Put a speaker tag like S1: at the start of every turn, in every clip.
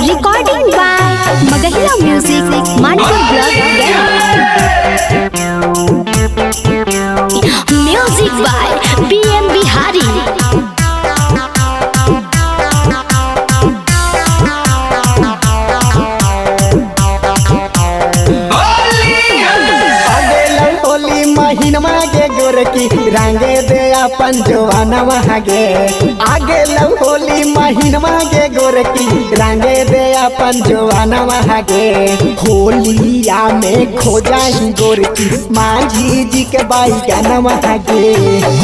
S1: Recording by Magahiya Music, MANPUR Block, Gaya. Music by P M Bihari.
S2: महीनमा के गोरकी रंगे दे अपन जवानवा गे आगे लव होली महीनमा के गोरकी रंगे दे अपन जवानवा गे होलिया में खोजा ही गोरकी मांझी जी के बाई गानवा गे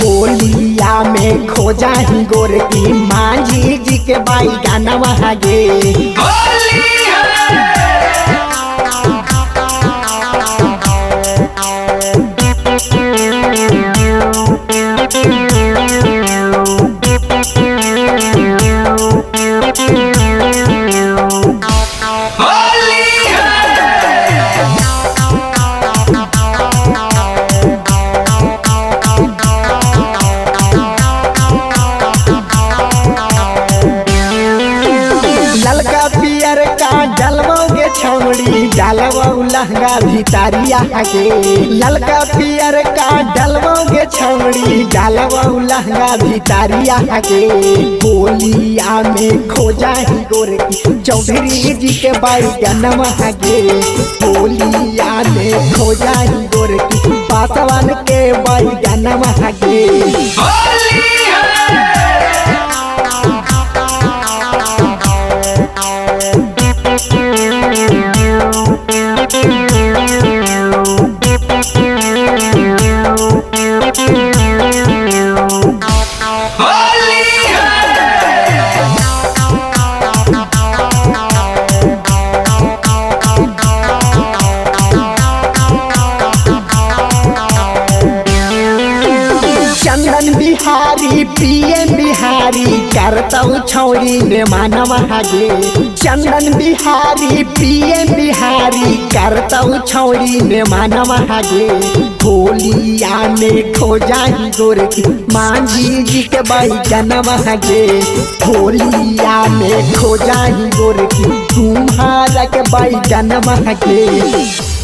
S2: होलिया में खोजा ही गोरकी मांझी जी के बाई गानवा गे ललका पियर का डलवोगे छौड़ी डालवा लहंगा भितारिया गे ललका पियर का डलवोगे छौड़ी डालवा लहंगा भितारिया गे होलिया में खोजा ही गोरकी चौधरी जी के बाई गनवा गे होलिया में खोजा ही गोरकी पासवान के बाई गनवा गे चंदन बिहारी PM बिहारी करता छौरी ने मानवा गे चंदन बिहारी PM बिहारी करता छौरी ने मानवा गे होलिया में खोजा ही गोरकी मांझी जी के बाई गनवा गे होलिया में खोजा ही गोरकी तुम्हारा के बाई गनवा गे।